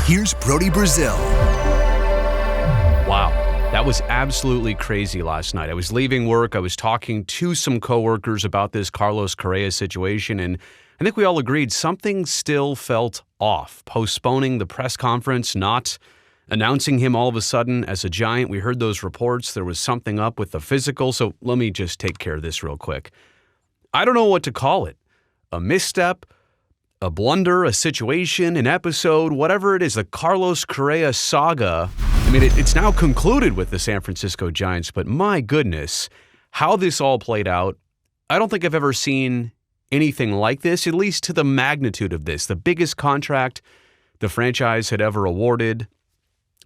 Here's Brody Brazil. Wow, that was absolutely crazy last night. I was leaving work. I was talking to some coworkers about this Carlos Correa situation, and I think we all agreed something still felt off. Postponing the press conference, not announcing him all of a sudden as a Giant. We heard those reports. There was something up with the physical. So let me just take care of this real quick. I don't know what to call it. A misstep, a blunder, a situation, an episode, whatever it is, the Carlos Correa saga. I mean, it's now concluded with the San Francisco Giants, but my goodness, how this all played out. I don't think I've ever seen anything like this, at least to the magnitude of this. The biggest contract the franchise had ever awarded.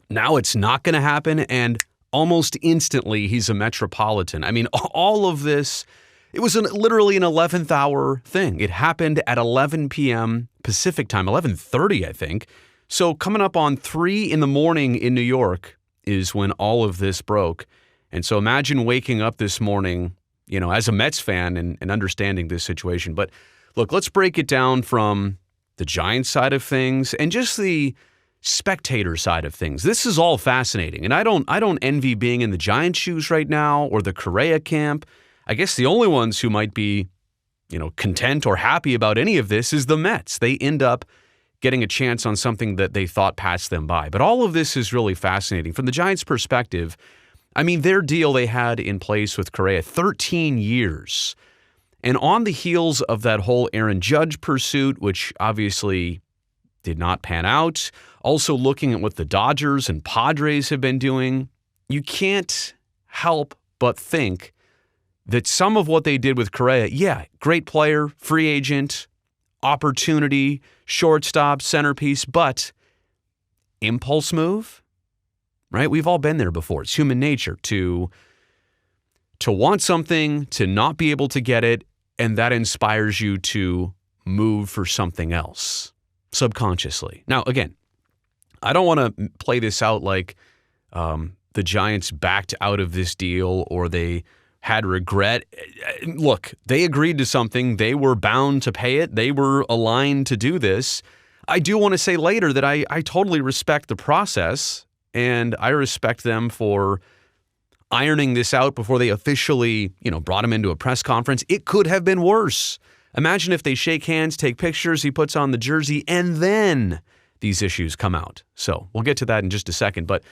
Now it's not going to happen, and almost instantly he's a Metropolitan. I mean, all of this, it was literally an 11th hour thing. It happened at 11 p.m. Pacific time, 11:30, I think. So coming up on 3 in the morning in New York is when all of this broke. And so imagine waking up this morning, you know, as a Mets fan and understanding this situation. But look, let's break it down from the Giants side of things and just the spectator side of things. This is all fascinating. And I don't envy being in the Giants' shoes right now or the Correa camp. I guess the only ones who might be, you know, content or happy about any of this is the Mets. They end up getting a chance on something that they thought passed them by. But all of this is really fascinating. From the Giants' perspective, I mean, their deal they had in place with Correa, 13 years. And on the heels of that whole Aaron Judge pursuit, which obviously did not pan out, also looking at what the Dodgers and Padres have been doing, you can't help but think that some of what they did with Correa, yeah, great player, free agent, opportunity, shortstop, centerpiece, but impulse move, right? We've all been there before. It's human nature to want something, to not be able to get it, and that inspires you to move for something else subconsciously. Now, again, I don't want to play this out like the Giants backed out of this deal or they had regret. Look, they agreed to something. They were bound to pay it. They were aligned to do this. I do want to say later that I totally respect the process, and I respect them for ironing this out before they officially, brought him into a press conference. It could have been worse. Imagine if they shake hands, take pictures, he puts on the jersey, and then these issues come out. So we'll get to that in just a second. But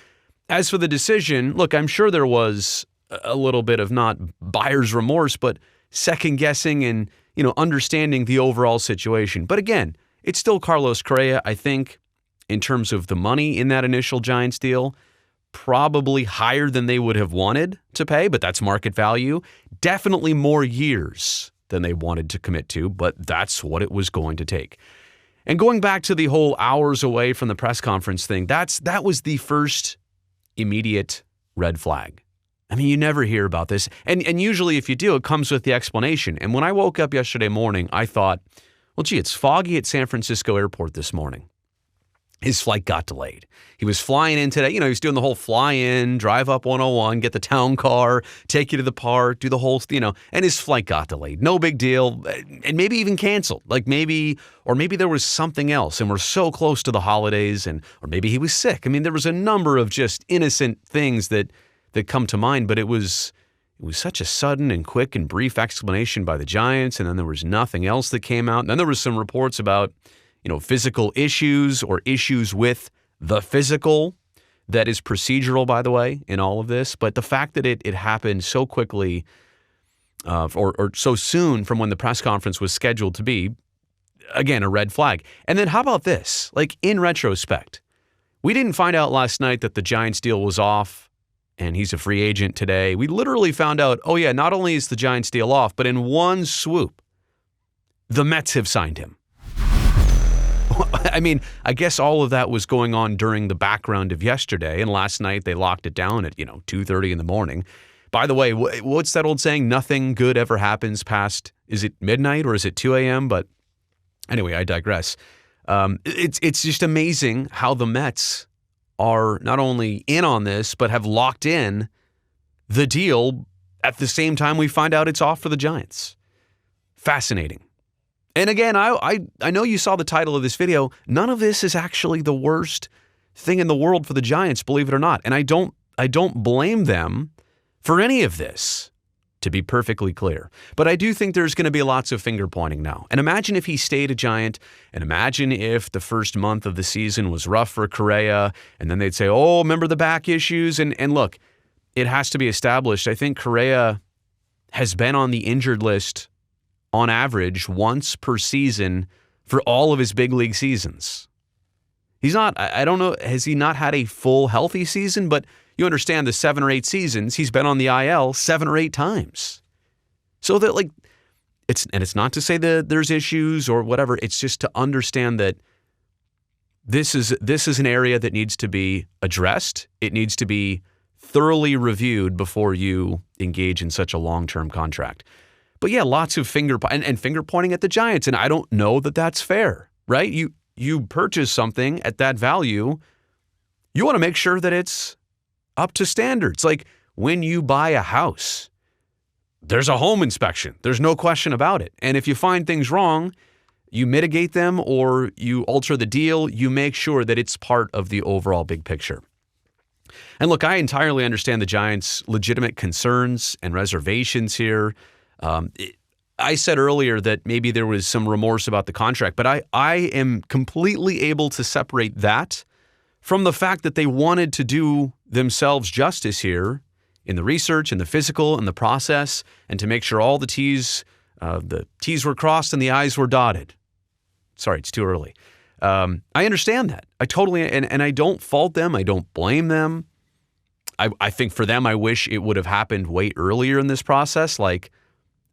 as for the decision, look, I'm sure there was a little bit of not buyer's remorse, but second guessing and, understanding the overall situation. But again, it's still Carlos Correa. I think in terms of the money in that initial Giants deal, probably higher than they would have wanted to pay, but that's market value. Definitely more years than they wanted to commit to, but that's what it was going to take. And going back to the whole hours away from the press conference thing, that was the first immediate red flag. I mean, you never hear about this. And usually if you do, it comes with the explanation. And when I woke up yesterday morning, I thought, well, gee, it's foggy at San Francisco airport this morning. His flight got delayed. He was flying in today. He was doing the whole fly in, drive up 101, get the town car, take you to the park, do the whole, and his flight got delayed. No big deal. And maybe even canceled. Maybe there was something else and we're so close to the holidays or maybe he was sick. I mean, there was a number of just innocent things that come to mind, but it was such a sudden and quick and brief explanation by the Giants. And then there was nothing else that came out. And then there was some reports about physical issues or issues with the physical that is procedural, by the way, in all of this. But the fact that it happened so quickly or so soon from when the press conference was scheduled to be, again, a red flag. And then how about this? In retrospect, we didn't find out last night that the Giants deal was off and he's a free agent today. We literally found out, oh yeah, not only is the Giants deal off, but in one swoop, the Mets have signed him. I mean, I guess all of that was going on during the background of yesterday, and last night they locked it down at, 2:30 in the morning. By the way, what's that old saying? Nothing good ever happens past, is it midnight or is it 2 a.m.? But anyway, I digress. It's just amazing how the Mets are not only in on this, but have locked in the deal at the same time we find out it's off for the Giants. Fascinating. And again, I know you saw the title of this video. None of this is actually the worst thing in the world for the Giants, believe it or not. And I don't blame them for any of this, to be perfectly clear. But I do think there's going to be lots of finger pointing now. And imagine if he stayed a Giant, and imagine if the first month of the season was rough for Correa, and then they'd say, oh, remember the back issues? And look, it has to be established. I think Correa has been on the injured list on average once per season for all of his big league seasons. He's not, I don't know, has he not had a full healthy season? But you understand the 7 or 8 seasons, he's been on the IL 7 or 8 times. So that it's not to say that there's issues or whatever. It's just to understand that this is an area that needs to be addressed. It needs to be thoroughly reviewed before you engage in such a long-term contract. But yeah, lots of finger pointing at the Giants, and I don't know that that's fair, right? You purchase something at that value, you want to make sure that it's up to standards. Like when you buy a house, there's a home inspection. There's no question about it. And if you find things wrong, you mitigate them or you alter the deal. You make sure that it's part of the overall big picture. And look, I entirely understand the Giants' legitimate concerns and reservations here. I said earlier that maybe there was some remorse about the contract, but I am completely able to separate that from the fact that they wanted to do themselves justice here in the research and the physical and the process, and to make sure all the T's were crossed and the I's were dotted. Sorry, it's too early. I understand that. I totally, and I don't fault them. I don't blame them. I think for them, I wish it would have happened way earlier in this process, like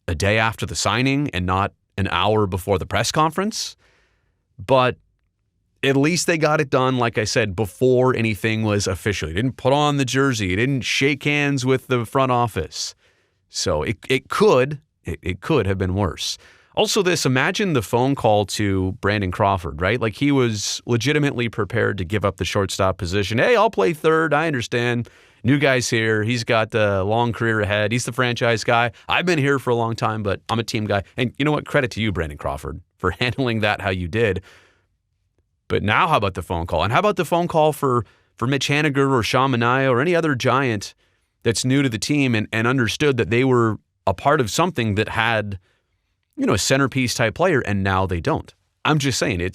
a day after the signing and not an hour before the press conference. But at least they got it done, like I said, before anything was official. He didn't put on the jersey. He didn't shake hands with the front office. So it could have been worse. Also imagine the phone call to Brandon Crawford, right? Like he was legitimately prepared to give up the shortstop position. Hey, I'll play third. I understand. New guy's here. He's got a long career ahead. He's the franchise guy. I've been here for a long time, but I'm a team guy. And you know what? Credit to you, Brandon Crawford, for handling that how you did. But now how about the phone call? And how about the phone call for Mitch Haniger or Sean Manaea or any other Giant that's new to the team and understood that they were a part of something that had, a centerpiece type player, and now they don't. I'm just saying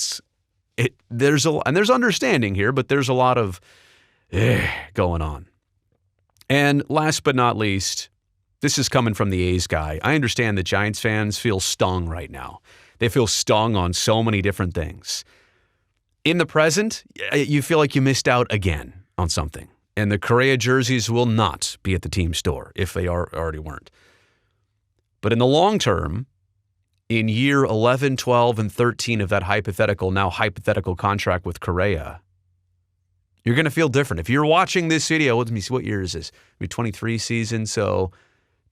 there's understanding here, but there's a lot of going on. And last but not least, this is coming from the A's guy. I understand that Giants fans feel stung right now. They feel stung on so many different things. In the present, you feel like you missed out again on something. And the Correa jerseys will not be at the team store if they already weren't. But in the long term, in year 11, 12, and 13 of that now hypothetical contract with Correa, you're going to feel different. If you're watching this video, let me see, what year is this? Maybe 23 season, so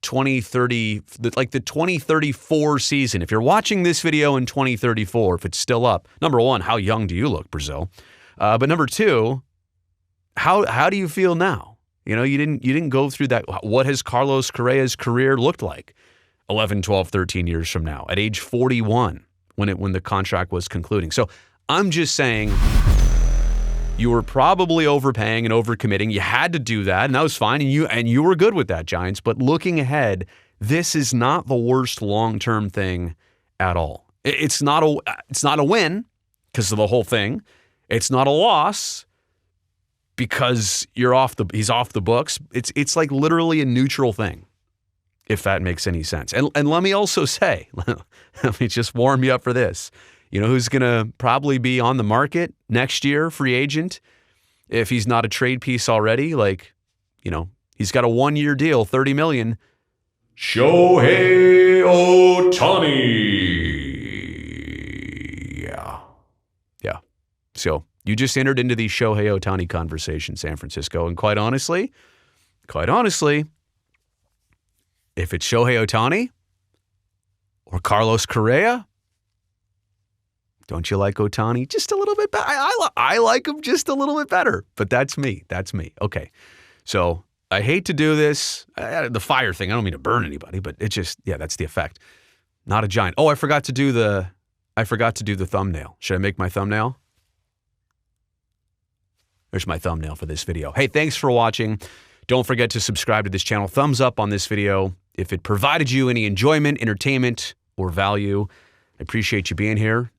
2030, like the 2034 season. If you're watching this video in 2034, if it's still up, number one, how young do you look, Brazil? But number two, how do you feel now? You didn't go through that. What has Carlos Correa's career looked like 11, 12, 13 years from now at age 41 when the contract was concluding? So I'm just saying, you were probably overpaying and overcommitting. You had to do that, and that was fine, and you were good with that, Giants. But looking ahead, this is not the worst long-term thing at all. It's not a win because of the whole thing. It's not a loss because he's off the books. It's like literally a neutral thing, if that makes any sense. And let me also say, let me just warm you up for this. You know who's going to probably be on the market next year, free agent, if he's not a trade piece already? He's got a 1-year deal, $30 million. Shohei Ohtani. Yeah. So you just entered into the Shohei Ohtani conversation, San Francisco. And quite honestly, if it's Shohei Ohtani or Carlos Correa, don't you like Otani just a little bit better? I like him just a little bit better, but that's me. Okay. So I hate to do this. The fire thing, I don't mean to burn anybody, but it just, that's the effect. Not a Giant. Oh, I forgot to do the I forgot to do the thumbnail. Should I make my thumbnail? There's my thumbnail for this video. Hey, thanks for watching. Don't forget to subscribe to this channel. Thumbs up on this video if it provided you any enjoyment, entertainment, or value. I appreciate you being here,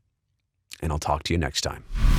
and I'll talk to you next time.